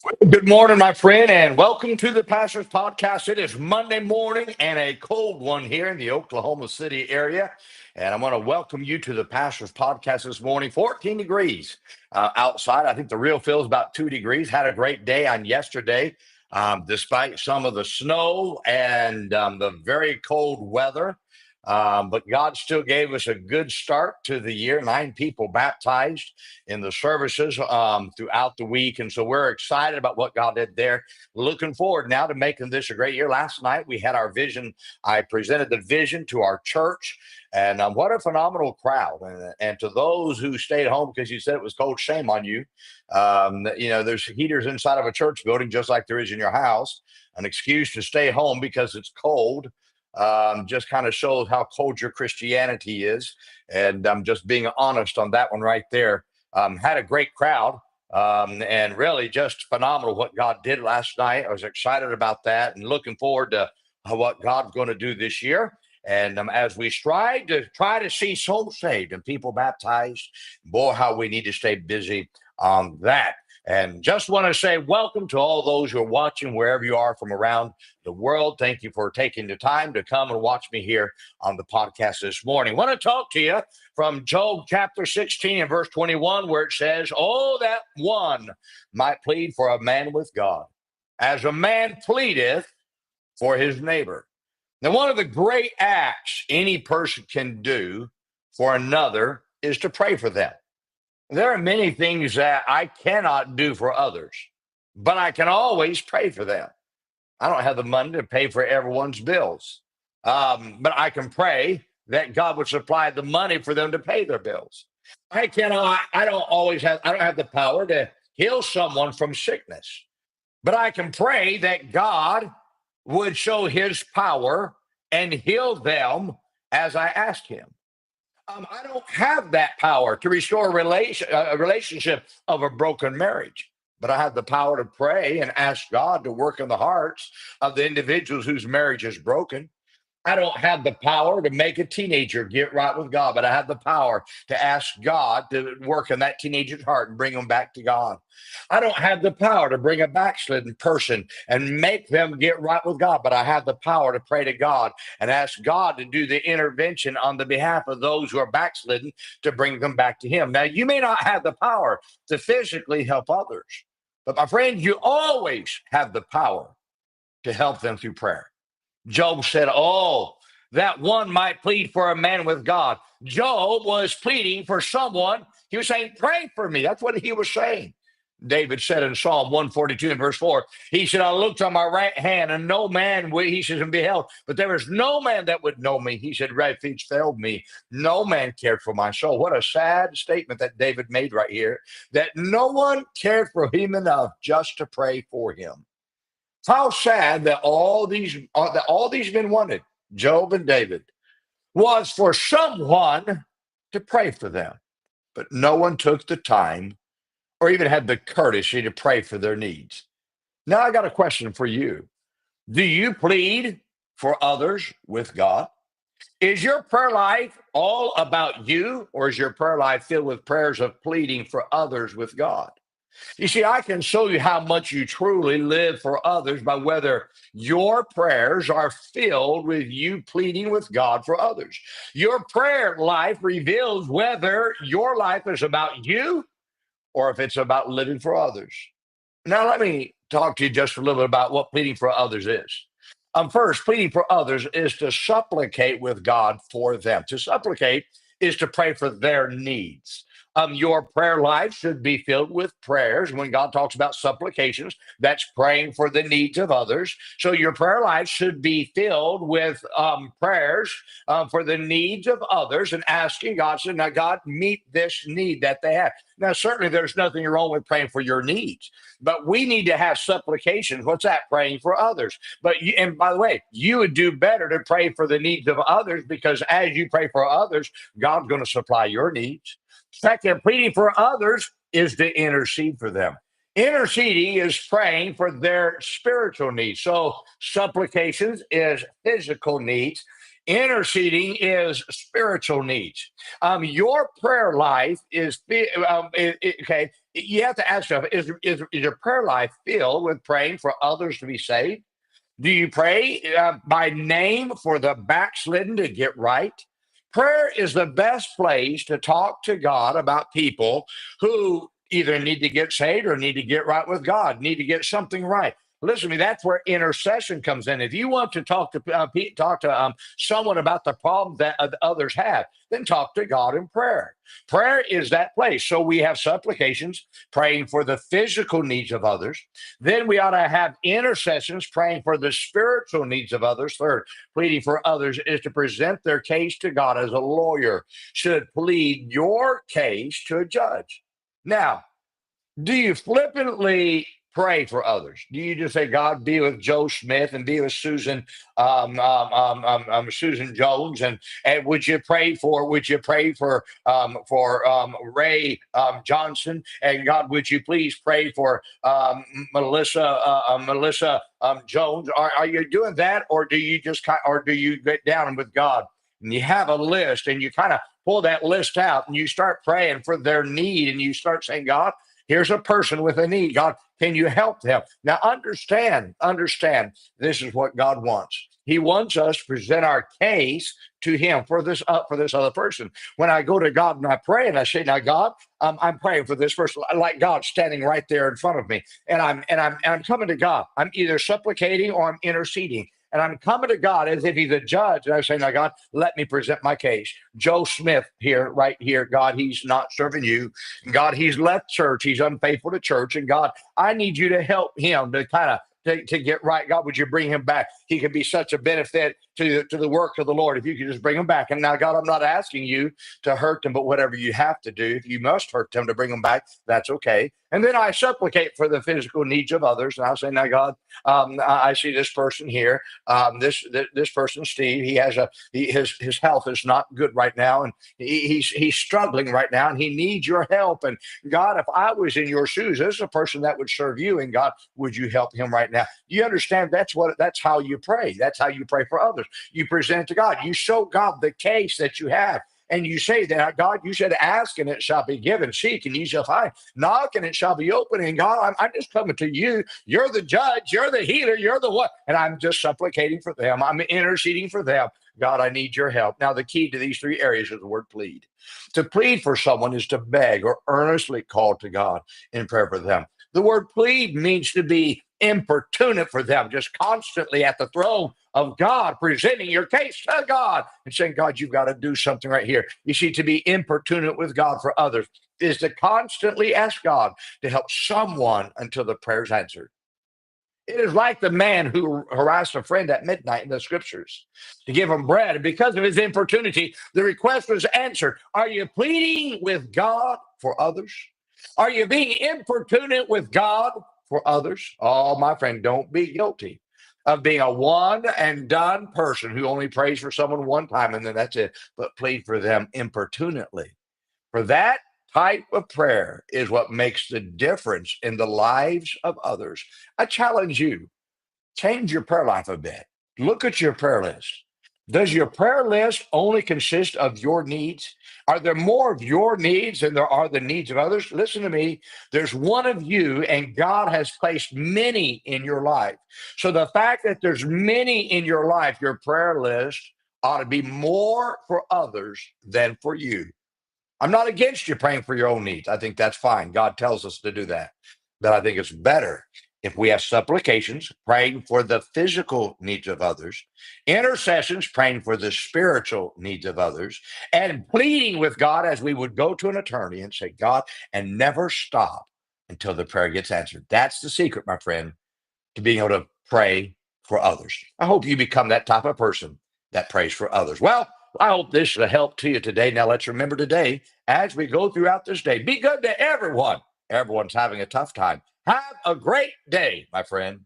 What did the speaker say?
Good morning, my friend, and welcome to the Pastor's Podcast. It is Monday morning and a cold one here in the Oklahoma City area. And I want to welcome you to the Pastor's Podcast this morning. 14 degrees outside. I think the real feel is about 2 degrees. Had a great day on yesterday, despite some of the snow and the very cold weather. But God still gave us a good start to the year. 9 people baptized in the services throughout the week. And so we're excited about what God did there. Looking forward now to making this a great year. Last night we had our vision. I presented the vision to our church. And what a phenomenal crowd. And to those who stayed home because you said it was cold, shame on you. There's heaters inside of a church building just like there is in your house. An excuse to stay home because it's cold just kind of shows how cold your Christianity is. And I'm just being honest on that one right there. Had a great crowd and really just phenomenal what God did last night. I was excited about that and looking forward to what God's going to do this year. And as we strive to try to see souls saved and people baptized, boy, how we need to stay busy on that. And just want to say welcome to all those who are watching wherever you are from around the world. Thank you for taking the time to come and watch me here on the podcast this morning. I want to talk to you from Job chapter 16 and verse 21, where it says, "Oh, that one might plead for a man with God, as a man pleadeth for his neighbor." Now, one of the great acts any person can do for another is to pray for them. There are many things that I cannot do for others, but I can always pray for them. I don't have the money to pay for everyone's bills, but I can pray that God would supply the money for them to pay their bills. I cannot. I don't always have. I don't have the power to heal someone from sickness, but I can pray that God would show His power and heal them as I ask Him. I don't have that power to restore a relationship of a broken marriage, but I have the power to pray and ask God to work in the hearts of the individuals whose marriage is broken. I don't have the power to make a teenager get right with God, but I have the power to ask God to work in that teenager's heart and bring them back to God. I don't have the power to bring a backslidden person and make them get right with God, but I have the power to pray to God and ask God to do the intervention on the behalf of those who are backslidden to bring them back to Him. Now, you may not have the power to physically help others, but my friend, you always have the power to help them through prayer. Job said, "Oh, that one might plead for a man with God." Job was pleading for someone. He was saying, "Pray for me." That's what he was saying. David said in Psalm 142 and verse 4, he said, "I looked on my right hand and no man, he says, and beheld, but there was no man that would know me." He said, "Refuge failed me. No man cared for my soul." What a sad statement that David made right here, that no one cared for him enough just to pray for him. How sad that all these men wanted, Job and David, was for someone to pray for them. But no one took the time or even had the courtesy to pray for their needs. Now I got a question for you. Do you plead for others with God? Is your prayer life all about you, or is your prayer life filled with prayers of pleading for others with God? You see, I can show you how much you truly live for others by whether your prayers are filled with you pleading with God for others. Your prayer life reveals whether your life is about you or if it's about living for others. Now, let me talk to you just a little bit about what pleading for others is. First, pleading for others is to supplicate with God for them. To supplicate is to pray for their needs. Your prayer life should be filled with prayers. When God talks about supplications, that's praying for the needs of others. So your prayer life should be filled with prayers for the needs of others and asking God, so now God, meet this need that they have. Now, certainly there's nothing wrong with praying for your needs, but we need to have supplications. What's that? Praying for others. And by the way, you would do better to pray for the needs of others, because as you pray for others, God's going to supply your needs. Second, pleading for others is to intercede for them. Interceding is praying for their spiritual needs. So supplications is physical needs. Interceding is spiritual needs. Your prayer life is okay. You have to ask yourself: is your prayer life filled with praying for others to be saved? Do you pray by name for the backslidden to get right? Prayer is the best place to talk to God about people who either need to get saved or need to get right with God, need to get something right. Listen to me. That's where intercession comes in. If you want to talk to someone about the problems that others have, then talk to God in prayer. Prayer is that place. So we have supplications, praying for the physical needs of others. Then we ought to have intercessions, praying for the spiritual needs of others. Third, pleading for others is to present their case to God as a lawyer should plead your case to a judge. Now, do you flippantly pray for others? Do you just say, God, be with Joe Smith and be with Susan Jones, and would you pray for Ray Johnson, and God, would you please pray for Melissa Jones? Are you doing that, or do you or do you get down with God and you have a list and you kind of pull that list out and you start praying for their need and you start saying, God, here's a person with a need. God, can you help them? Now, understand, this is what God wants. He wants us to present our case to Him for this other person. When I go to God and I pray and I say, "Now, God, I'm praying for this person," like God standing right there in front of me, and I'm coming to God. I'm either supplicating or I'm interceding. And I'm coming to God as if He's a judge. And I say, "Now, God, let me present my case. Joe Smith here, right here, God, he's not serving you. God, he's left church. He's unfaithful to church. And God, I need you to help him to kind of to get right. God, would you bring him back? He could be such a benefit to the work of the Lord if you could just bring him back." And now, God, I'm not asking you to hurt them, but whatever you have to do, if you must hurt them to bring them back, that's okay. And then I supplicate for the physical needs of others. And I'll say, "Now, God, I see this person here. This person, Steve, his health is not good right now, and he's struggling right now, and he needs your help. And God, if I was in your shoes, this is a person that would serve you. And God, would you help him right now?" You understand? That's how you pray. That's how you pray for others. You present it to God. You show God the case that you have. And you say that, God, you said, "Ask and it shall be given. Seek and ye shall find. Knock and it shall be open." And God, I'm just coming to you. You're the judge. You're the healer. You're the what? And I'm just supplicating for them. I'm interceding for them. God, I need your help. Now, the key to these three areas is the word plead. To plead for someone is to beg or earnestly call to God in prayer for them. The word plead means to be importunate for them, just constantly at the throne of God, presenting your case to God and saying, "God, you've got to do something right here." You see, to be importunate with God for others is to constantly ask God to help someone until the prayer's answered. It is like the man who harassed a friend at midnight in the scriptures to give him bread. And because of his importunity, the request was answered. Are you pleading with God for others? Are you being importunate with God for others? Oh, my friend, don't be guilty of being a one and done person who only prays for someone one time and then that's it, but plead for them importunately. For that type of prayer is what makes the difference in the lives of others. I challenge you, change your prayer life a bit. Look at your prayer list. Does your prayer list only consist of your needs? Are there more of your needs than there are the needs of others? Listen to me. There's one of you, and God has placed many in your life. So the fact that there's many in your life, your prayer list ought to be more for others than for you. I'm not against you praying for your own needs. I think that's fine. God tells us to do that. But I think it's better if we have supplications, praying for the physical needs of others, intercessions, praying for the spiritual needs of others, and pleading with God as we would go to an attorney and say, "God," and never stop until the prayer gets answered. That's the secret, my friend, to being able to pray for others. I hope you become that type of person that prays for others. Well, I hope this is a help to you today. Now, let's remember today, as we go throughout this day, be good to everyone. Everyone's having a tough time. Have a great day, my friend.